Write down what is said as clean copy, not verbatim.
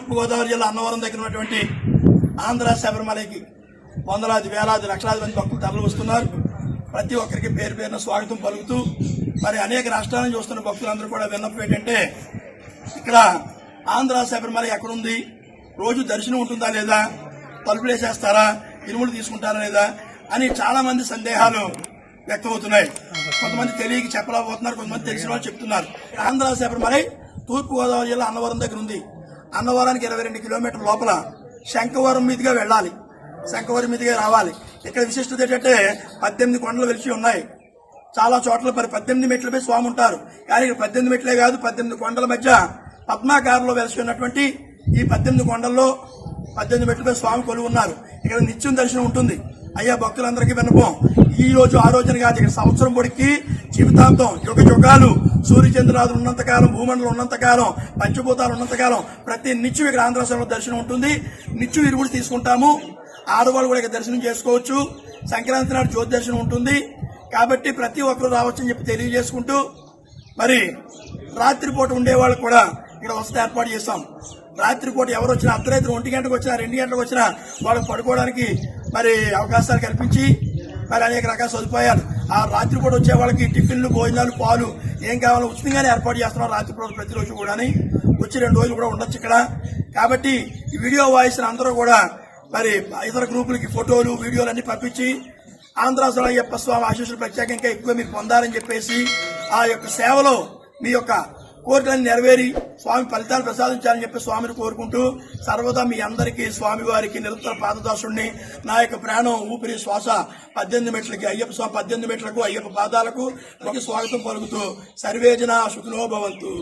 తూర్పుగోదావరి జిల్లా అన్నవరం దగ్గర ఉన్నటువంటి ఆంధ్ర శబరిమలకి వందలాది వేలాది లక్షలాది మంది భక్తులు తరలి వస్తున్నారు. ప్రతి ఒక్కరికి పేరు పేరున స్వాగతం పలుకుతూ మరి అనేక రాష్ట్రాల నుంచి వస్తున్న భక్తులందరూ కూడా విన్నపం ఏంటంటే ఇక్కడ ఆంధ్ర శబరిమల ఎక్కడుంది, రోజు దర్శనం ఉంటుందా లేదా, తలుపులు వేసేస్తారా, ఇరుములు తీసుకుంటారా లేదా అని చాలా మంది సందేహాలు వ్యక్తమవుతున్నాయి. కొంతమంది తెలియక చెప్పలేకపోతున్నారు, కొంతమంది తెలిసిన వాళ్ళు చెప్తున్నారు. ఆంధ్ర శబరిమల తూర్పుగోదావరి జిల్లా అన్నవరం దగ్గర ఉంది. అన్నవరానికి 22 కిలోమీటర్ల లోపల శంఖవరం మీదుగా వెళ్ళాలి, శంఖవరం మీదుగా రావాలి. ఇక్కడ విశిష్టత ఏంటంటే 18 కొండలు వెలిసి ఉన్నాయి. చాలా చోట్ల 18 మెట్లపై స్వామి ఉంటారు. కానీ ఇక్కడ 18 మెట్లే కాదు, 18 కొండల మధ్య పద్మాకారంలో వెలిసి ఉన్నటువంటి ఈ 18 కొండల్లో 18 మెట్లపై స్వామి కొలువు ఉన్నారు. ఇక్కడ నిత్యం దర్శనం ఉంటుంది. అయ్యా భక్తులందరికీ విన్నపం, ఈ రోజు ఆ రోజున కాదు, ఇక్కడ సంవత్సరం పొడికి జీవితాంతం యుగ యుగాలు సూర్యచంద్రాదులు ఉన్నంతకాలం, భూమండలం ఉన్నంతకాలం, పంచభూతాలు ఉన్నంతకాలం ప్రతి నిత్యం ఇక్కడ ఆంధ్రశ్వరంలో దర్శనం ఉంటుంది. నిత్యం ఇరువుడు తీసుకుంటాము. ఆడవాళ్ళు కూడా ఇక్కడ దర్శనం చేసుకోవచ్చు. సంక్రాంతి నాడు జ్యోతి దర్శనం ఉంటుంది. కాబట్టి ప్రతి ఒక్కరు రావచ్చని చెప్పి తెలియజేసుకుంటూ మరి రాత్రిపూట ఉండేవాళ్ళు కూడా ఇక్కడ వసతి ఏర్పాటు చేస్తాం. రాత్రిపూట ఎవరు వచ్చినా, అర్ధరాత్రి 1 గంటకు వచ్చినా 2 గంటలకు వచ్చినా వాళ్ళకి పడుకోవడానికి మరి అవకాశాలు కల్పించి మరి అనేక రకాల సదుపాయాలు, ఆ రాత్రిపూట వచ్చే వాళ్ళకి టిఫిన్లు, భోజనాలు, పాలు ఏం కావాలో ఉచితంగానే ఏర్పాటు చేస్తున్నాం. రాత్రిపూట ప్రతిరోజు కూడా వచ్చి 2 రోజులు కూడా ఉండొచ్చు ఇక్కడ. కాబట్టి ఈ వీడియో వాయిస్ అందరూ కూడా మరి ఇతర గ్రూపులకి ఫోటోలు, వీడియోలు అన్ని పంపించి ఆంధ్ర అయ్యప్ప స్వామి ఆశీస్సులు ప్రత్యేకంగా ఎక్కువ మీరు పొందాలని చెప్పేసి ఆ యొక్క సేవలో మీ యొక్క కోరికలను నెరవేరి స్వామి ఫలితాలు ప్రసాదించాలని చెప్పి స్వామిని కోరుకుంటూ సర్వదా మీ అందరికీ స్వామి వారికి నిరంతర పాదదాసుడిని, నా యొక్క ప్రాణం ఊపిరి శ్వాస 18 మెట్లకి అయ్యప్ప స్వామి 18 మెట్లకు అయ్యప్ప పాదాలకు స్వాగతం పలుకుతూ సర్వేజన సుఖినో భవంతు.